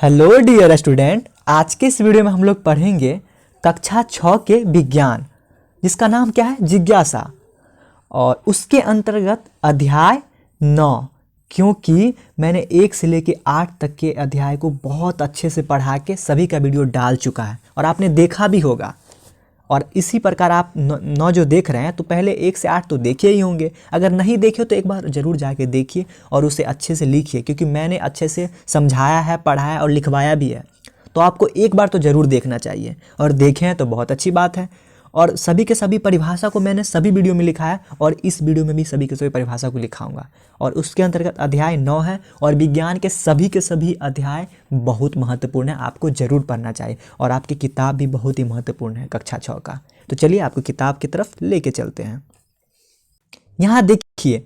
Hello dear student, आज के इस वीडियो में हम लोग पढ़ेंगे कक्षा 6 के विज्ञान, जिसका नाम क्या है, जिज्ञासा। और उसके अंतर्गत अध्याय 9, क्योंकि मैंने 1 से लेके 8 तक के अध्याय को बहुत अच्छे से पढ़ा के सभी का वीडियो डाल चुका है और आपने देखा भी होगा। और इसी प्रकार आप 9 जो देख रहे हैं तो पहले 1 से 8 तो देखे ही होंगे। अगर नहीं देखे तो एक बार ज़रूर जाके देखिए और उसे अच्छे से लिखिए, क्योंकि मैंने अच्छे से समझाया है, पढ़ाया और लिखवाया भी है। तो आपको एक बार तो ज़रूर देखना चाहिए, और देखें हैं तो बहुत अच्छी बात है। और सभी के सभी परिभाषा को मैंने सभी वीडियो में लिखा है और इस वीडियो में भी सभी के सभी परिभाषा को लिखाऊंगा। और उसके अंतर्गत अध्याय 9 है और विज्ञान के सभी अध्याय बहुत महत्वपूर्ण है, आपको ज़रूर पढ़ना चाहिए। और आपकी किताब भी बहुत ही महत्वपूर्ण है कक्षा 6 का। तो चलिए आपको किताब की तरफ लेके चलते हैं। यहाँ देखिए,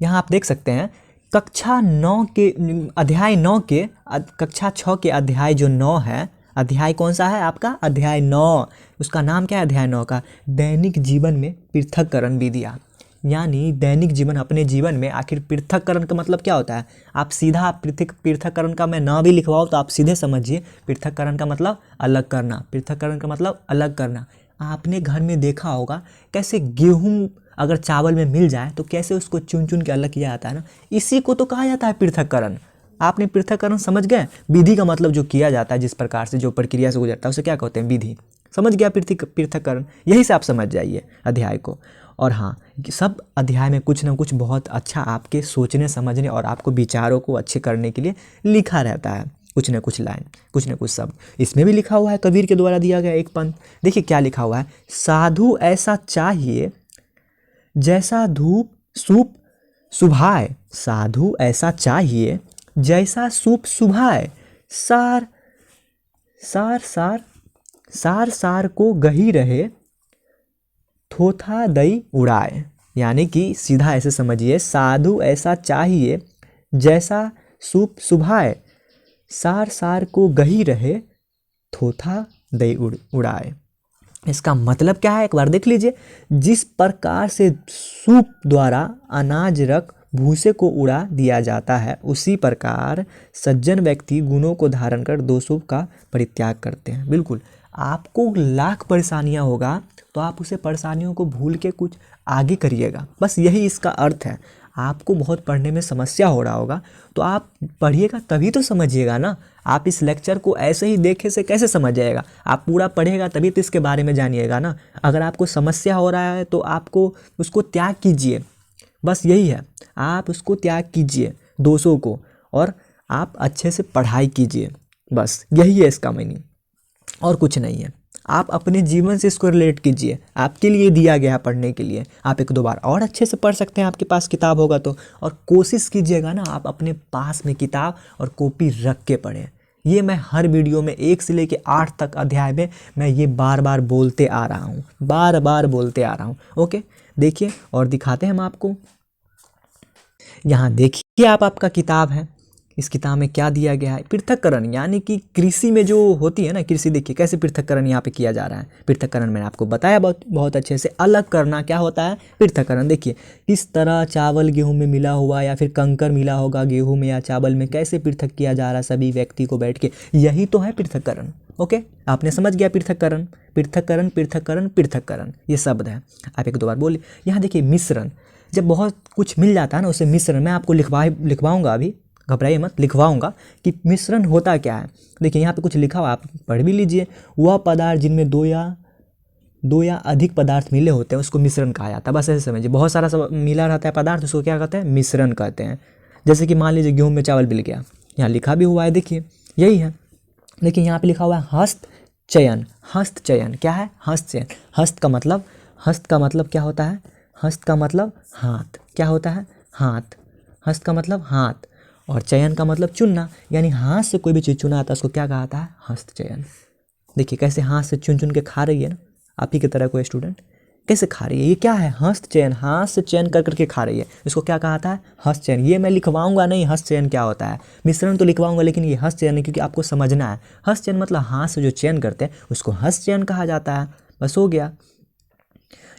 यहाँ आप देख सकते हैं कक्षा 9 के अध्याय 9 के कक्षा 6 के अध्याय जो 9 है, अध्याय कौन सा है आपका, अध्याय 9। उसका नाम क्या है अध्याय 9 का, दैनिक जीवन में पृथक्करण विधियाँ। यानी दैनिक जीवन, अपने जीवन में आखिर पृथक्करण का मतलब क्या होता है। आप सीधा पृथक्करण का मैं ना भी लिखवाऊँ तो आप सीधे समझिए, पृथक्करण का मतलब अलग करना, पृथक्करण का मतलब अलग करना। आपने घर में देखा होगा कैसे गेहूँ अगर चावल में मिल जाए तो कैसे उसको चुन चुन के अलग किया जाता है ना, इसी को तो कहा जाता है पृथक्करण। आपने पृथक्करण समझ गए। विधि का मतलब जो किया जाता है, जिस प्रकार से जो प्रक्रिया से गुजरता है उसे क्या कहते हैं, विधि। समझ गया पृथक्करण, यही से आप समझ जाइए अध्याय को। और हाँ, सब अध्याय में कुछ ना कुछ बहुत अच्छा आपके सोचने समझने और आपको विचारों को अच्छे करने के लिए लिखा रहता है। कुछ ना कुछ लाइन, कुछ ना कुछ शब्द इसमें भी लिखा हुआ है। कबीर के द्वारा दिया गया एक पंथ, देखिए क्या लिखा हुआ है, साधु ऐसा चाहिए जैसा धूप सूप सुभाए, साधु ऐसा चाहिए जैसा सूप सुभाए, सार सार सार सार सार को गही रहे, थोथा दई उड़ाए। यानी कि सीधा ऐसे समझिए, साधु ऐसा चाहिए जैसा सूप सुभाए, सार सार को गही रहे, थोथा दई उड़ाए। इसका मतलब क्या है, एक बार देख लीजिए। जिस प्रकार से सूप द्वारा अनाज रख भूसे को उड़ा दिया जाता है, उसी प्रकार सज्जन व्यक्ति गुणों को धारण कर दोषों का परित्याग करते हैं। बिल्कुल, आपको लाख परेशानियां होगा तो आप उसे परेशानियों को भूल के कुछ आगे करिएगा, बस यही इसका अर्थ है। आपको बहुत पढ़ने में समस्या हो रहा होगा तो आप पढ़िएगा तभी तो समझिएगा ना। आप इस लेक्चर को ऐसे ही देखे से कैसे समझ जाएगा, आप पूरा पढ़ेगा तभी तो इसके बारे में जानिएगा ना। अगर आपको समस्या हो रहा है तो आपको उसको त्याग कीजिए, बस यही है। आप उसको त्याग कीजिए दोषों को, और आप अच्छे से पढ़ाई कीजिए, बस यही है इसका मीनिंग, और कुछ नहीं है। आप अपने जीवन से इसको रिलेट कीजिए, आपके लिए दिया गया है पढ़ने के लिए। आप 1-2 बार और अच्छे से पढ़ सकते हैं, आपके पास किताब होगा तो। और कोशिश कीजिएगा ना, आप अपने पास में किताब और कॉपी रख के पढ़ें। ये मैं हर वीडियो में 1 से लेके 8 तक अध्याय में मैं ये बार बार बोलते आ रहा हूँ, बार बार बोलते आ रहा हूँ। ओके, देखिए और दिखाते हैं हम आपको। यहाँ देखिए आपका किताब है, इस किताब में क्या दिया गया है, पृथक्करण। यानी कि कृषि में जो होती है ना, कृषि देखिए कैसे पृथक्करण यहाँ पे किया जा रहा है। पृथक्करण मैंने आपको बताया बहुत अच्छे से। अलग करना क्या होता है, पृथक्करण। देखिए किस तरह चावल गेहूं में मिला हुआ या फिर कंकर मिला होगा गेहूं में या चावल में, कैसे पृथक किया जा रहा है सभी व्यक्ति को बैठ के, यही तो है पृथक्करण। ओके, आपने समझ गया पृथक्करण। पृथक्करण पृथक्करण पृथक्करण ये शब्द है। आप 1-2 बार बोलिए। यहाँ देखिए मिश्रण, जब बहुत कुछ मिल जाता है ना उसे मिश्रण, मैं आपको लिखवाऊंगा, अभी घबराइए मत, लिखवाऊंगा कि मिश्रण होता क्या है। देखिए यहाँ पे कुछ लिखा हुआ, आप पढ़ भी लीजिए। वह पदार्थ जिनमें दो या अधिक पदार्थ मिले होते हैं उसको मिश्रण कहा जाता है। बस ऐसे समझिए, बहुत सारा सब मिला रहता है पदार्थ, उसको क्या कहते हैं, मिश्रण कहते हैं। जैसे कि मान लीजिए गेहूँ में चावल मिल गया, यहाँ लिखा भी हुआ है, देखिए यही है। देखिए यहाँ पे लिखा हुआ है हस्त चयन। हस्त चयन क्या है, हस्त चयन। हस्त का मतलब क्या होता है, हस्त का मतलब हाथ। क्या होता है, हाथ। हस्त का मतलब हाथ, और चयन का मतलब चुनना। यानी हाथ से कोई भी चीज़ चुना आता है उसको क्या कहा जाता है, हस्त चयन। देखिए कैसे हाथ से चुन चुन के खा रही है ना, आप ही की तरह कोई स्टूडेंट कैसे खा रही है, ये क्या है, हस्त चयन। हाथ से चयन कर करके खा रही है, इसको क्या कहा जाता है, हस्त चयन। ये मैं लिखवाऊंगा नहीं हस्त चयन क्या होता है, मिश्रण तो लिखवाऊंगा, लेकिन ये हस्त चयन है क्योंकि आपको समझना है। हस्त चयन मतलब हाथ से जो चयन करते हैं उसको हस्त चयन कहा जाता है। बस हो गया।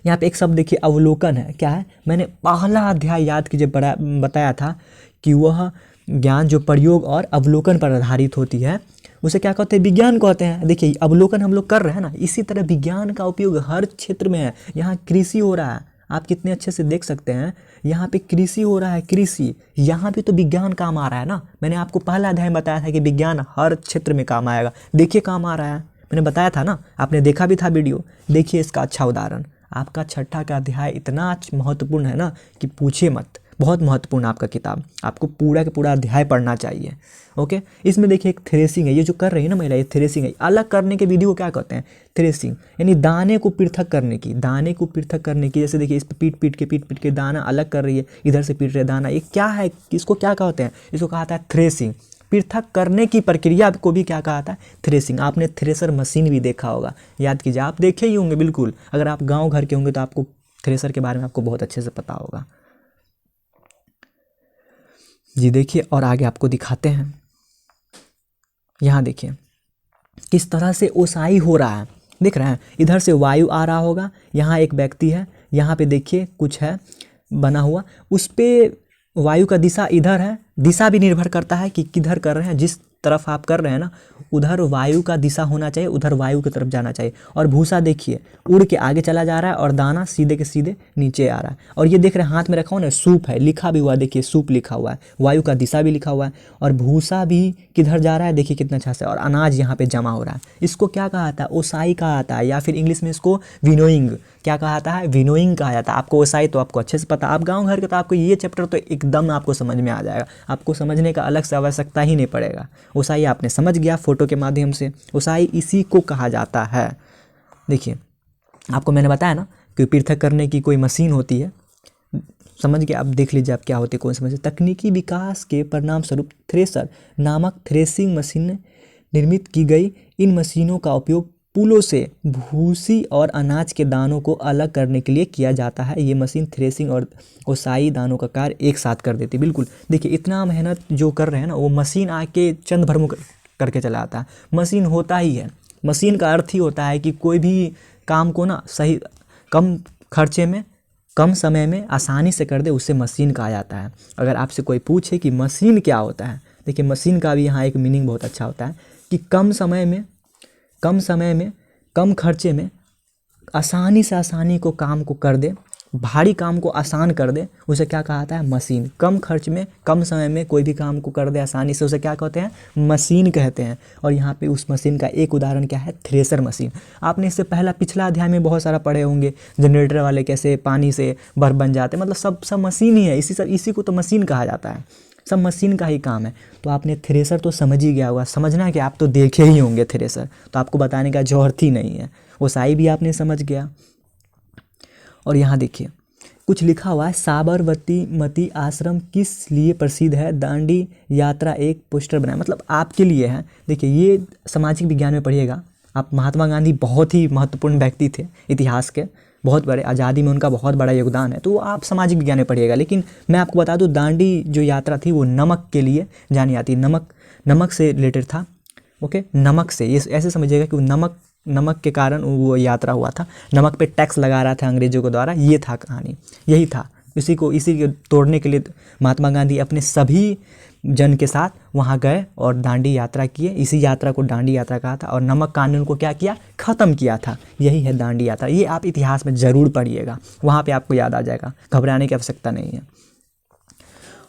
यहाँ पे एक शब्द देखिए अवलोकन है, क्या है, मैंने पहला अध्याय याद कीजिए बताया था कि वह ज्ञान जो प्रयोग और अवलोकन पर आधारित होती है उसे क्या कहते हैं, विज्ञान कहते हैं। देखिए अवलोकन हम लोग कर रहे हैं ना, इसी तरह विज्ञान का उपयोग हर क्षेत्र में है। यहाँ कृषि हो रहा है, आप कितने अच्छे से देख सकते हैं, यहाँ पे कृषि हो रहा है, कृषि यहाँ पे तो विज्ञान काम आ रहा है ना। मैंने आपको पहला अध्याय में बताया था कि विज्ञान हर क्षेत्र में काम आएगा, देखिए काम आ रहा है, मैंने बताया था ना, आपने देखा भी था वीडियो। देखिए इसका अच्छा उदाहरण, आपका छठा का अध्याय इतना महत्वपूर्ण है ना कि पूछिए मत, बहुत महत्वपूर्ण आपका किताब, आपको पूरा का पूरा अध्याय पढ़ना चाहिए। ओके, इसमें देखिए एक थ्रेसिंग है, ये जो कर रही है ना महिला, ये थ्रेसिंग है। अलग करने के विधि को क्या कहते हैं, थ्रेसिंग, यानी दाने को पृथक करने की, दाने को पृथक करने की। जैसे देखिए इस पर पीट के दाना अलग कर रही है, इधर से पीट रहे दाना, ये क्या है, इसको क्या कहते हैं, इसको कहा था थ्रेसिंग। पृथक करने की प्रक्रिया को भी क्या कहा था, थ्रेसिंग। आपने थ्रेसर मशीन भी देखा होगा, याद कीजिए, आप देखे ही होंगे बिल्कुल, अगर आप गाँव घर के होंगे तो आपको थ्रेसर के बारे में आपको बहुत अच्छे से पता होगा जी। देखिए और आगे आपको दिखाते हैं, यहाँ देखिए किस तरह से ओसाई हो रहा है, देख रहे हैं, इधर से वायु आ रहा होगा, यहाँ एक व्यक्ति है, यहाँ पे देखिए कुछ है बना हुआ, उस पे वायु का दिशा इधर है, दिशा भी निर्भर करता है कि किधर कर रहे हैं, जिस तरफ आप कर रहे हैं ना उधर वायु का दिशा होना चाहिए, उधर वायु की तरफ जाना चाहिए। और भूसा देखिए उड़ के आगे चला जा रहा है और दाना सीधे के सीधे नीचे आ रहा है। और ये देख रहे हैं हाथ में रखा हुआ ना सूप है, लिखा भी हुआ, देखिए सूप लिखा हुआ है, वायु का दिशा भी लिखा हुआ है। और भूसा भी किधर जा रहा है, देखिए कितना अच्छा से, और अनाज यहाँ पे जमा हो रहा है। इसको क्या कहा जाता है, ओसाई कहा जाता है, या फिर इंग्लिश में इसको विनोइंग, क्या कहा जाता है, विनोइंग कहा जाता है। आपको ओसाई तो आपको अच्छे से पता, आप गाँव घर के तो आपको ये चैप्टर तो एकदम आपको समझ में आ जाएगा, आपको समझने का अलग से आवश्यकता ही नहीं पड़ेगा। ओसाई आपने समझ गया फोटो के माध्यम से, ओसाई इसी को कहा जाता है। देखिए आपको मैंने बताया ना कि पृथक करने की कोई मशीन होती है, समझ गए, अब देख लीजिए आप क्या होती है, कौन सी मशीन। तकनीकी विकास के परिणाम स्वरूप थ्रेसर नामक थ्रेसिंग मशीन निर्मित की गई। इन मशीनों का उपयोग पुलों से भूसी और अनाज के दानों को अलग करने के लिए किया जाता है। ये मशीन थ्रेसिंग और ओसाई दानों का कार्य एक साथ कर देती है। बिल्कुल देखिए इतना मेहनत जो कर रहे हैं ना, वो मशीन आके चंद भर में करके चला आता है। मशीन होता ही है, मशीन का अर्थ ही होता है कि कोई भी काम को ना सही, कम खर्चे में, कम समय में आसानी से कर दे, उससे मशीन कहा जाता है। अगर आपसे कोई पूछे कि मशीन क्या होता है, देखिए मशीन का भी यहाँ एक मीनिंग बहुत अच्छा होता है कि कम समय में, कम खर्चे में आसानी से आसानी को काम को कर दे, भारी काम को आसान कर दे, उसे क्या कहा जाता है, मशीन। कम खर्च में कम समय में कोई भी काम को कर दे आसानी से, उसे क्या कहते हैं, मशीन कहते हैं। और यहाँ पे उस मशीन का एक उदाहरण क्या है, थ्रेसर मशीन। आपने इससे पहला पिछला अध्याय में बहुत सारा पढ़े होंगे, जनरेटर वाले कैसे पानी से बर्फ बन जाते हैं, मतलब सब मशीन ही है, इसी को तो मशीन कहा जाता है, सब मशीन का ही काम है। तो आपने थ्रेसर तो समझ ही गया होगा, समझना है कि आप तो देखे ही होंगे थ्रेसर, तो आपको बताने का जरूरत ही नहीं है। ओसाई भी आपने समझ गया। और यहाँ देखिए कुछ लिखा हुआ है, साबरमती मती आश्रम किस लिए प्रसिद्ध है, दांडी यात्रा एक पोस्टर बनाया, मतलब आपके लिए है। देखिए ये सामाजिक विज्ञान में पढ़िएगा आप। महात्मा गांधी बहुत ही महत्वपूर्ण व्यक्ति थे इतिहास के, बहुत बड़े, आज़ादी में उनका बहुत बड़ा योगदान है, तो आप सामाजिक विज्ञान में पढ़िएगा। लेकिन मैं आपको बता दूं दांडी जो यात्रा थी वो नमक के लिए जानी जाती है, नमक से रिलेटेड था। ओके, नमक से, ये ऐसे समझिएगा कि नमक के कारण वो यात्रा हुआ था, नमक पे टैक्स लगा रहा था अंग्रेजों के द्वारा, ये था कहानी, यही था। इसी को तोड़ने के लिए महात्मा गांधी अपने सभी जन के साथ वहाँ गए और दांडी यात्रा किए, इसी यात्रा को दांडी यात्रा कहा था। और नमक कानून को क्या किया, ख़त्म किया था, यही है दांडी यात्रा। ये आप इतिहास में ज़रूर पढ़िएगा, वहाँ पे आपको याद आ जाएगा, घबराने की आवश्यकता नहीं है।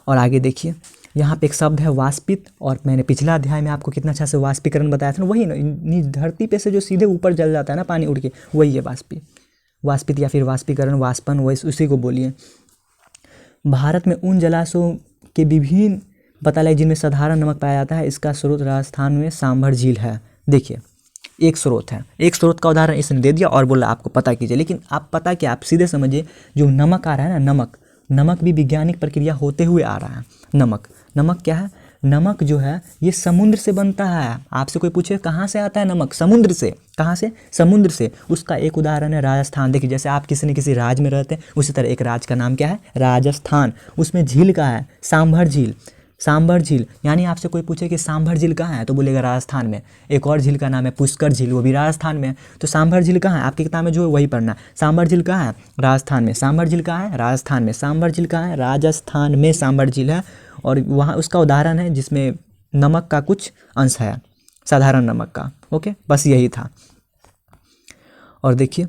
और आगे देखिए यहाँ पे एक शब्द है वाष्पित, और मैंने पिछला अध्याय में आपको कितना अच्छा से वाष्पीकरण बताया था ना, वही ना, धरती पे से जो सीधे ऊपर जल जाता है ना पानी उड़ के, वही है वाष्पित या फिर वाष्पीकरण, वाष्पन, वही उसी को बोलिए। भारत में उन जलाशयों के विभिन्न पता लगे जिनमें साधारण नमक पाया जाता है। इसका स्रोत राजस्थान में सांभर झील है। देखिए एक स्रोत है, एक स्रोत का उदाहरण इसने दे दिया और बोला आपको पता कीजिए, लेकिन आप पता क्या, आप सीधे समझिए, जो नमक आ रहा है ना, नमक भी वैज्ञानिक प्रक्रिया होते हुए आ रहा है। नमक क्या है, नमक जो है ये समुद्र से बनता है। आपसे कोई पूछे कहाँ से आता है नमक, समुद्र से। कहाँ से, समुद्र से। उसका एक उदाहरण है राजस्थान। देखिए जैसे आप किसी न किसी राज्य में रहते हैं, उसी तरह एक राज्य का नाम क्या है, राजस्थान। उसमें झील का है सांभर झील, यानी आपसे कोई पूछे कि सांभर झील कहाँ है तो बोलेगा राजस्थान में। एक और झील का नाम है पुष्कर झील, वो भी राजस्थान में है। तो सांभर झील कहाँ है, आपकी किताब में जो है वही पढ़ना है। सांभर झील कहाँ है, राजस्थान में। सांभर झील कहाँ है, राजस्थान में। सांभर झील कहाँ है, राजस्थान में सांभर झील है। और वहाँ उसका उदाहरण है जिसमें नमक का कुछ अंश है, साधारण नमक का। ओके, बस यही था। और देखिए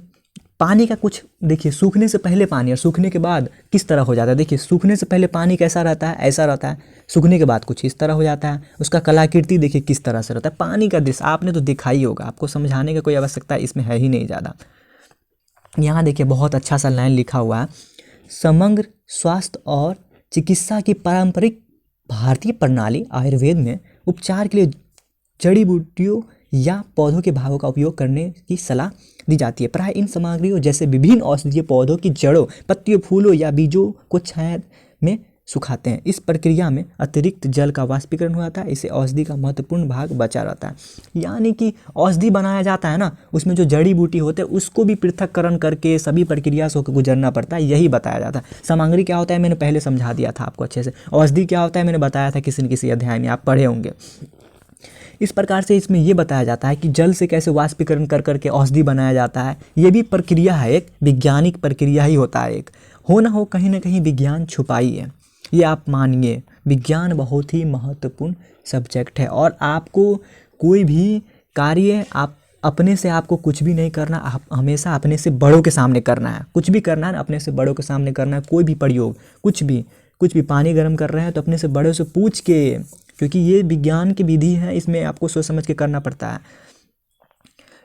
पानी का कुछ, देखिए सूखने से पहले पानी और सूखने के बाद किस तरह हो जाता है। देखिए सूखने से पहले पानी कैसा रहता है, ऐसा रहता है, सूखने के बाद कुछ इस तरह हो जाता है। उसका कलाकृति देखिए किस तरह से रहता है। पानी का दृश्य आपने तो देखा ही होगा, आपको समझाने का कोई आवश्यकता इसमें है ही नहीं ज़्यादा। यहाँ देखिए बहुत अच्छा सा लाइन लिखा हुआ है, समग्र स्वास्थ्य और चिकित्सा की पारंपरिक भारतीय प्रणाली आयुर्वेद में उपचार के लिए जड़ी बूटियों या पौधों के भागों का उपयोग करने की सलाह दी जाती है। प्राय इन सामग्रियों जैसे विभिन्न औषधीय पौधों की जड़ों, पत्तियों, फूलों या बीजों को छाया में सुखाते हैं। इस प्रक्रिया में अतिरिक्त जल का वाष्पीकरण होता है, इससे औषधि का महत्वपूर्ण भाग बचा रहता है। यानी कि औषधि बनाया जाता है ना, उसमें जो जड़ी बूटी होते हैं उसको भी पृथक्करण करके सभी प्रक्रिया से होकर गुजरना पड़ता है, यही बताया जाता है। सामग्री क्या होता है मैंने पहले समझा दिया था आपको अच्छे से। औषधि क्या होता है मैंने बताया था किसी न किसी अध्याय में, आप पढ़े होंगे। इस प्रकार से इसमें ये बताया जाता है कि जल से कैसे वाष्पीकरण कर करके औषधि बनाया जाता है। ये भी प्रक्रिया है, एक वैज्ञानिक प्रक्रिया ही होता है। एक हो ना हो कहीं ना कहीं विज्ञान छुपाई है, ये आप मानिए। विज्ञान बहुत ही महत्वपूर्ण सब्जेक्ट है और आपको कोई भी कार्य आप अपने से आपको कुछ भी नहीं करना, आप हमेशा अपने से बड़ों के सामने करना है। कुछ भी करना है ना अपने से बड़ों के सामने करना है। कोई भी प्रयोग, कुछ भी पानी गर्म कर रहे हैं तो अपने से बड़ों से पूछ के, क्योंकि ये विज्ञान की विधि है, इसमें आपको सोच समझ के करना पड़ता है।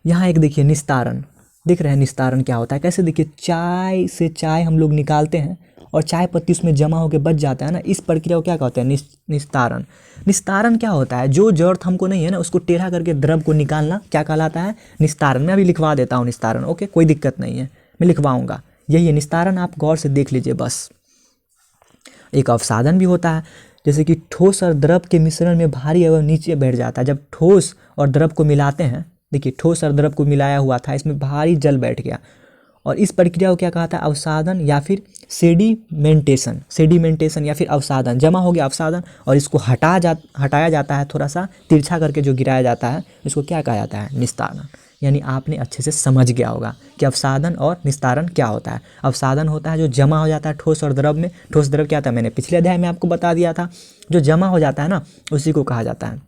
यहाँ एक देखिए निस्तारण, दिख रहा है निस्तारण क्या होता है कैसे। देखिए चाय से चाय हम लोग निकालते हैं और चाय पत्ती उसमें जमा होकर बच जाता है ना, इस प्रक्रिया को क्या कहते हैं, निस्तारण। निस्तारण क्या होता है, जो जरूरत हमको नहीं है ना उसको टेढ़ा करके द्रव को निकालना क्या कहलाता है, निस्तारण। मैं अभी लिखवा देता हूँ निस्तारण, ओके, कोई दिक्कत नहीं है, मैं लिखवाऊंगा। यही है निस्तारण, आप गौर से देख लीजिए बस। एक अवसादन भी होता है, जैसे कि ठोस और द्रव के मिश्रण में भारी एवं नीचे बैठ जाता है। जब ठोस और द्रव को मिलाते हैं, देखिए ठोस और द्रव को मिलाया हुआ था, इसमें भारी जल बैठ गया और इस प्रक्रिया को क्या कहा था, अवसादन या फिर सेडिमेंटेशन या फिर अवसादन। जमा हो गया अवसादन और इसको हटाया जाता है, थोड़ा सा तिरछा करके जो गिराया जाता है, इसको क्या कहा जाता है, निस्तारण। यानी आपने अच्छे से समझ गया होगा कि अवसादन और निस्तारण क्या होता है। अवसादन होता है जो जमा हो जाता है ठोस और द्रव में। ठोस द्रव क्या था मैंने पिछले अध्याय में आपको बता दिया था, जो जमा हो जाता है ना उसी को कहा जाता है,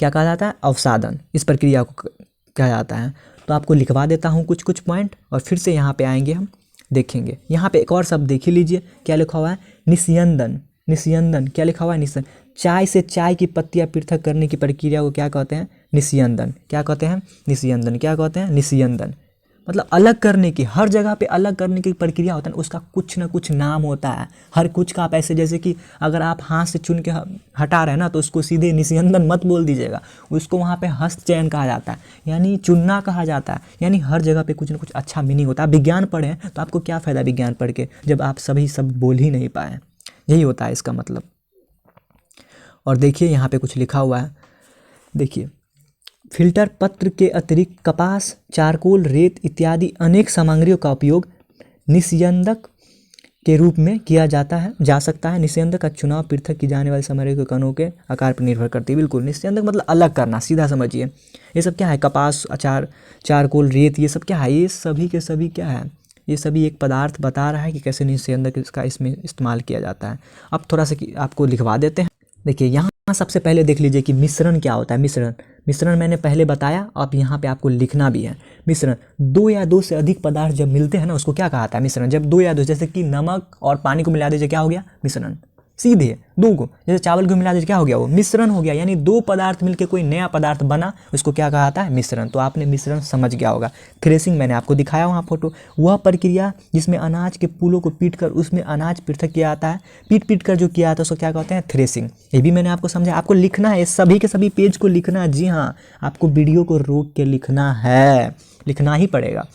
क्या कहा जाता है, अवसादन। इस प्रक्रिया को कहा जाता है। तो आपको लिखवा देता हूँ कुछ पॉइंट और फिर से यहाँ पे आएंगे, हम देखेंगे। यहाँ पे एक और शब्द देख ही लीजिए, क्या लिखा हुआ है, निस्यंदन। निस्यंदन क्या लिखा हुआ है, निस्यंदन। चाय से चाय की पत्तियां पृथक करने की प्रक्रिया को क्या कहते हैं, निस्यंदन। क्या कहते हैं, निस्यंदन। क्या कहते हैं, निस्यंदन। मतलब अलग करने की, हर जगह पे अलग करने की प्रक्रिया होता है, उसका कुछ ना कुछ नाम होता है। हर कुछ का आप ऐसे, जैसे कि अगर आप हाथ से चुन के हटा रहे हैं ना तो उसको सीधे निस्यंदन मत बोल दीजिएगा, उसको वहाँ पे हस्त चयन कहा जाता है, यानी चुनना कहा जाता है। यानी हर जगह पे कुछ ना कुछ अच्छा मीनिंग होता है। विज्ञान पढ़ें तो आपको क्या फ़ायदा विज्ञान पढ़ के, जब आप सभी शब्द बोल ही नहीं पाए। यही होता है इसका मतलब। और देखिए यहाँ पे कुछ लिखा हुआ है, देखिए फिल्टर पत्र के अतिरिक्त कपास, चारकोल, रेत इत्यादि अनेक सामग्रियों का उपयोग निस्यंदक के रूप में किया जा सकता है। निस्यंदक का चुनाव पृथक की जाने वाली सामग्री के कणों के आकार पर निर्भर करती है। बिल्कुल, निस्यंदक मतलब अलग करना, सीधा समझिए। ये सब क्या है, कपास, चारकोल, रेत, ये सब क्या है, ये सभी के सभी क्या है, ये सभी एक पदार्थ बता रहा है कि कैसे निस्यंदक इसका इसमें इस्तेमाल किया जाता है। अब थोड़ा सा आपको लिखवा देते हैं। देखिए यहाँ सबसे पहले देख लीजिए कि मिश्रण क्या होता है। मिश्रण मैंने पहले बताया, अब यहाँ पे आपको लिखना भी है। मिश्रण, दो या दो से अधिक पदार्थ जब मिलते हैं ना उसको क्या कहा था, मिश्रण। जब दो या दो, जैसे कि नमक और पानी को मिला दीजिए, क्या हो गया, मिश्रण। सीधे दो को, जैसे चावल को मिला दीजिए, क्या हो गया, वो मिश्रण हो गया। यानी दो पदार्थ मिलकर कोई नया पदार्थ बना, उसको क्या कहा जाता है, मिश्रण। तो आपने मिश्रण समझ गया होगा। थ्रेसिंग मैंने आपको दिखाया वहाँ फोटो, वह प्रक्रिया जिसमें अनाज के फूलों को पीट कर उसमें अनाज पृथक किया जाता है। पीट कर जो किया जाता है उसको क्या कहते हैं, थ्रेसिंग। ये भी मैंने आपको समझा। आपको लिखना है, सभी के सभी पेज को लिखना है। जी हाँ, आपको वीडियो को रोक के लिखना है, लिखना ही पड़ेगा।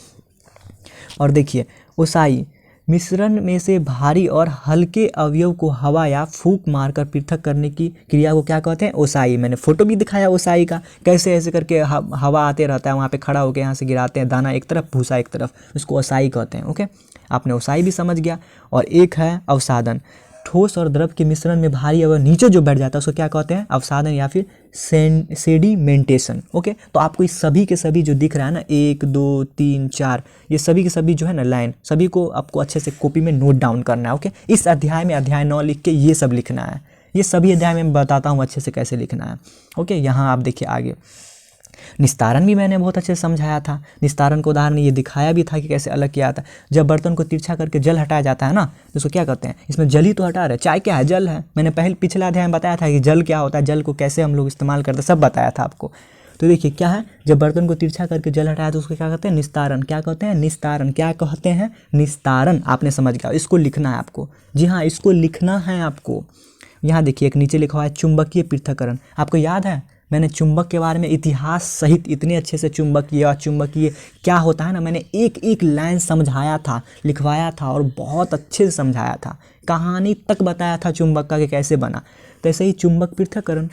और देखिए ओसाई, मिश्रण में से भारी और हल्के अवयव को हवा या फूंक मारकर पृथक करने की क्रिया को क्या कहते हैं, ओसाई। मैंने फोटो भी दिखाया ओसाई का, कैसे ऐसे करके हवा आते रहता है, वहाँ पे खड़ा होकर यहाँ से गिराते हैं दाना एक तरफ, भूसा एक तरफ, उसको ओसाई कहते हैं। ओके, आपने ओसाई भी समझ गया। और एक है अवसादन, ठोस और द्रव के मिश्रण में भारी अवयव नीचे जो बैठ जाता है उसको क्या कहते हैं, अवसादन या फिर सेडिमेंटेशन। ओके, तो आपको इस सभी के सभी जो दिख रहा है ना, 1 2 3 4, ये सभी के सभी जो है ना लाइन, सभी को आपको अच्छे से कॉपी में नोट डाउन करना है। ओके, इस अध्याय में अध्याय 9 लिख के ये सब लिखना है। ये सभी अध्याय में बताता हूँ अच्छे से कैसे लिखना है। ओके, यहाँ आप देखिए आगे निस्तारण भी मैंने बहुत अच्छे से समझाया था। निस्तारण का उदाहरण ये दिखाया भी था कि कैसे अलग किया था। जब बर्तन को तिरछा करके जल हटाया जाता है ना, तो उसको क्या कहते हैं, इसमें जल ही तो हटा रहे, चाय क्या है, जल है। मैंने पिछला अध्याय में बताया था कि जल क्या होता है, जल को कैसे हम लोग इस्तेमाल करते हैं, सब बताया था आपको। तो देखिए क्या है, जब बर्तन को तिरछा करके जल हटाया तो उसको क्या कहते हैं, निस्तारण। क्या कहते हैं, निस्तारण। क्या कहते हैं, निस्तारण। आपने समझ गया, इसको लिखना है आपको। जी हाँ, इसको लिखना है आपको। यहाँ देखिए एक नीचे लिखा हुआ है चुंबकीय पृथक्करण। आपको याद है मैंने चुंबक के बारे में इतिहास सहित इतने अच्छे से चुंबकीय और चुंबकीय क्या होता है ना, मैंने एक एक लाइन समझाया था, लिखवाया था और बहुत अच्छे से समझाया था, कहानी तक बताया था चुंबक का कि कैसे बना। तो ऐसे ही चुंबक पृथक्करण,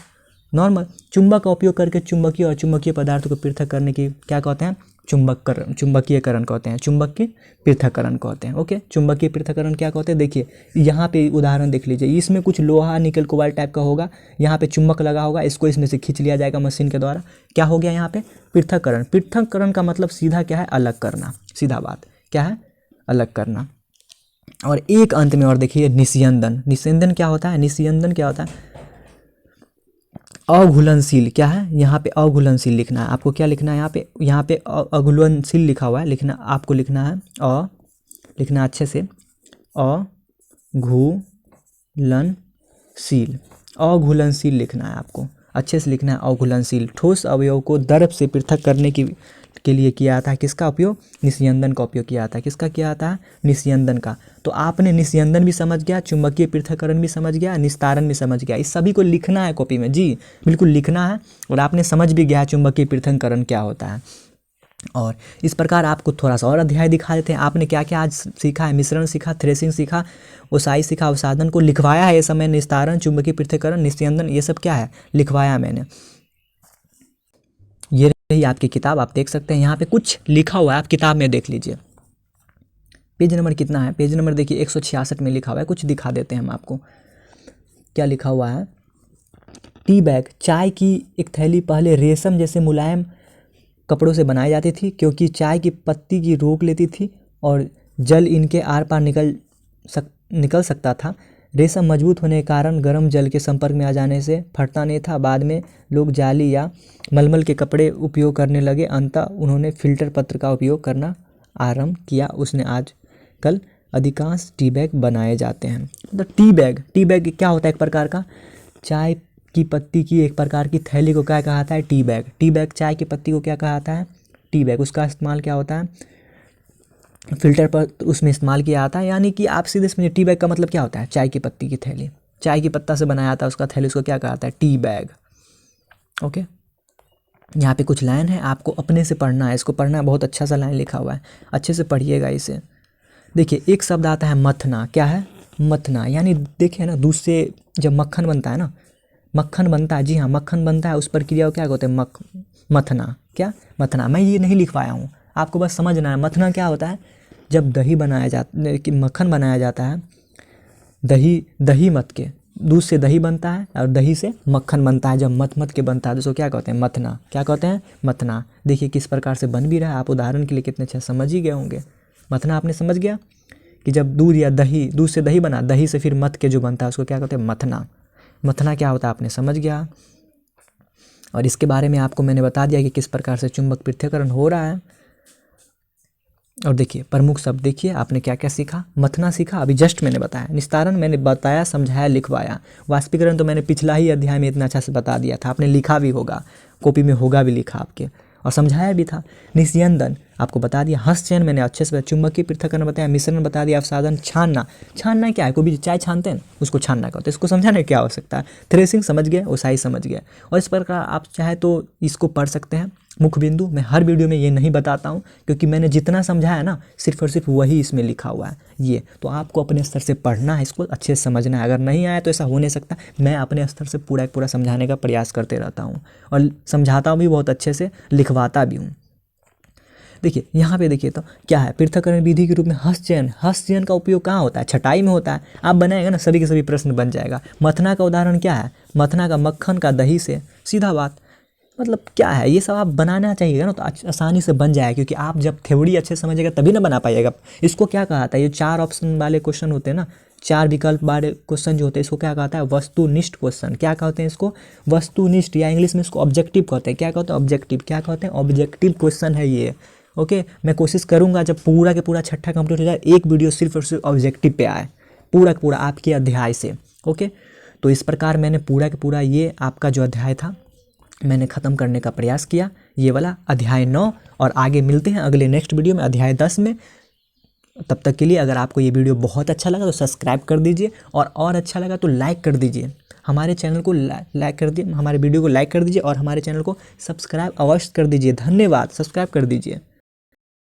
नॉर्मल चुंबक का उपयोग करके चुंबकीय और चुंबकीय पदार्थों को पृथक करने की क्या कहते हैं, चुंबकीयकरण कहते हैं, चुंबकीय पृथक्करण कहते हैं। ओके, चुंबकीय पृथक्करण क्या कहते हैं, देखिए यहाँ पे उदाहरण देख लीजिए। इसमें कुछ लोहा निकल कोबाल्ट टाइप का होगा, यहाँ पे चुंबक लगा होगा, इसको इसमें से खींच लिया जाएगा मशीन के द्वारा। क्या हो गया यहाँ पे, पृथक्करण। पृथक्करण का मतलब सीधा क्या है, अलग करना, सीधा बात क्या है, अलग करना। और एक अंत में और देखिए निस्यंदन। निस्यंदन क्या होता है, निस्यंदन क्या होता है, अघुलनशील। क्या है यहाँ पे, अघुलनशील लिखना है आपको। क्या लिखना है यहाँ पे अघुलनशील लिखा हुआ है, लिखना आपको, लिखना है लिखना अच्छे से, अघुलनशील। अघुलनशील लिखना है आपको, अच्छे से लिखना है, अघुलनशील। ठोस अवयव को द्रव से पृथक करने के लिए किया था किसका उपयोग, निस्यंदन का उपयोग किया था। किसका किया था, निस्यंदन का। तो आपने निस्यंदन भी समझ गया, चुंबकीय पृथक्करण भी समझ गया, निस्तारण भी समझ गया। इस सभी को लिखना है कॉपी में, जी बिल्कुल लिखना है। और आपने समझ भी गया चुंबकीय पृथक्करण क्या होता है। और इस प्रकार आपको थोड़ा सा और अध्याय दिखा देते हैं। आपने क्या क्या आज सीखा है, मिश्रण सीखा, थ्रेसिंग सीखा, ओसाई सीखा, अवसाधन को लिखवाया है ये समय, निस्तारण, चुंबकीय पृथक्करण, निस्यंदन, ये सब क्या है, लिखवाया मैंने। ये रही आपकी किताब, आप देख सकते हैं यहाँ पे कुछ लिखा हुआ है, आप किताब में देख लीजिए। पेज नंबर कितना है, पेज नंबर देखिए 166 में लिखा हुआ है। कुछ दिखा देते हैं हम आपको, क्या लिखा हुआ है। टी बैग, चाय की एक थैली पहले रेशम जैसे मुलायम कपड़ों से बनाई जाती थी, क्योंकि चाय की पत्ती की रोक लेती थी और जल इनके आर पार निकल सकता था। रेशम मजबूत होने के कारण गर्म जल के संपर्क में आ जाने से फटता नहीं था। बाद में लोग जाली या मलमल के कपड़े उपयोग करने लगे। अंततः उन्होंने फिल्टर पत्र का उपयोग करना आरंभ किया। उसने आजकल अधिकांश टी बैग बनाए जाते हैं। मतलब टी बैग क्या होता है, एक प्रकार का चाय की पत्ती की एक प्रकार की थैली को क्या कहा जाता है, टी बैग। टी बैग चाय की पत्ती को क्या कहा जाता है, टी बैग। उसका इस्तेमाल क्या होता है, फिल्टर पर उसमें इस्तेमाल किया जाता है। यानी कि आप सीधे समझिए टी बैग का मतलब क्या होता है, चाय की पत्ती की थैली, चाय की पत्ता से बनाया जाता है उसका थैली, उसको क्या कहा जाता है, टी बैग। ओके, यहाँ पे कुछ लाइन है, आपको अपने से पढ़ना है, इसको पढ़ना है, बहुत अच्छा सा लाइन लिखा हुआ है, अच्छे से पढ़िएगा इसे। देखिए एक शब्द आता है मथना। क्या है, मथना। यानी देखिए ना, दूध से जब मक्खन बनता है ना, मक्खन बनता है, जी हाँ मक्खन बनता है, उस प्रक्रिया को क्या कहते हैं, मथना। क्या, मथना। मैं ये नहीं लिखवाया हूँ, आपको बस समझना है। मथना क्या होता है, जब दही बनाया जाता, कि मक्खन बनाया जाता है, दही मथ के, दूध से दही बनता है और दही से मक्खन बनता है, जब मथ के बनता है तो उसको क्या कहते हैं, मथना। क्या कहते हैं, मथना। देखिए किस प्रकार से बन भी रहा है, आप उदाहरण के लिए कितने अच्छे समझ ही गए होंगे। मथना आपने समझ गया कि जब दूध से दही बना, दही से फिर मथ के जो बनता है उसको क्या कहते हैं, मथना। मथना क्या होता है आपने समझ गया। और इसके बारे में आपको मैंने बता दिया कि किस प्रकार से चुंबक पृथक्करण हो रहा है। और देखिए प्रमुख शब्द देखिए, आपने क्या क्या सीखा। मथना सीखा, अभी जस्ट मैंने बताया। निस्तारण मैंने बताया, समझाया, लिखवाया। वाष्पीकरण तो मैंने पिछला ही अध्याय में इतना अच्छा से बता दिया था, आपने लिखा भी होगा, कॉपी में होगा भी लिखा आपके, और समझाया भी था। निस्यंदन आपको बता दिया। हस्त चयन मैंने अच्छे से, चुंबकीय पृथक्करण बताया, मिश्रण बता दिया, अवसाधन। छानना, छानना क्या है, कोई भी चाय छानते हैं उसको छानना कहते हैं, इसको समझाने क्या आवश्यकता है। थ्रेसिंग समझ गए, ओसाई समझ गए। और इस प्रकार आप चाहे तो इसको पढ़ सकते हैं। मुख्य बिंदु मैं हर वीडियो में ये नहीं बताता हूँ, क्योंकि मैंने जितना समझाया ना सिर्फ और सिर्फ वही इसमें लिखा हुआ है। ये तो आपको अपने स्तर से पढ़ना है, इसको अच्छे से समझना है। अगर नहीं आया तो ऐसा हो नहीं सकता, मैं अपने स्तर से पूरा समझाने का प्रयास करते रहता हूँ और समझाता भी बहुत अच्छे से, लिखवाता भी हूँ। देखिए यहाँ पे देखिए तो क्या है, पृथक्करण विधि के रूप में हस्त चयन का उपयोग कहाँ होता है, छटाई में होता है। आप बनाएगा ना सभी के सभी प्रश्न बन जाएगा। मथना का उदाहरण क्या है, मथना का मक्खन का दही से, सीधा बात। मतलब क्या है, ये सब आप बनाना चाहिएगा ना तो आसानी से बन जाएगा, क्योंकि आप जब थ्योरी अच्छे समझिएगा तभी ना बना पाइएगा। इसको क्या कहा था, ये 4 ऑप्शन वाले क्वेश्चन होते हैं ना, 4 विकल्प वाले क्वेश्चन जो होते हैं इसको क्या कहता है, वस्तुनिष्ठ क्वेश्चन। क्या कहते हैं इसको, वस्तुनिष्ठ, या इंग्लिश में इसको ऑब्जेक्टिव कहते हैं। क्या कहते हैं, ऑब्जेक्टिव। क्या कहते हैं, ऑब्जेक्टिव क्वेश्चन है ये। ओके, मैं कोशिश करूंगा जब पूरा के पूरा छठा कंप्लीट हो जाए एक वीडियो सिर्फ और सिर्फ ऑब्जेक्टिव पे आए, पूरा का पूरा आपके अध्याय से। ओके, तो इस प्रकार मैंने पूरा का पूरा ये आपका जो अध्याय था मैंने ख़त्म करने का प्रयास किया, ये वाला अध्याय 9। और आगे मिलते हैं अगले नेक्स्ट वीडियो में अध्याय 10 में। तब तक के लिए अगर आपको ये वीडियो बहुत अच्छा लगा तो सब्सक्राइब कर दीजिए, और अच्छा लगा तो लाइक कर दीजिए। हमारे चैनल को लाइक कर दीजिए, हमारे वीडियो को लाइक कर दीजिए और हमारे चैनल को सब्सक्राइब अवश्य कर दीजिए। धन्यवाद, सब्सक्राइब कर दीजिए।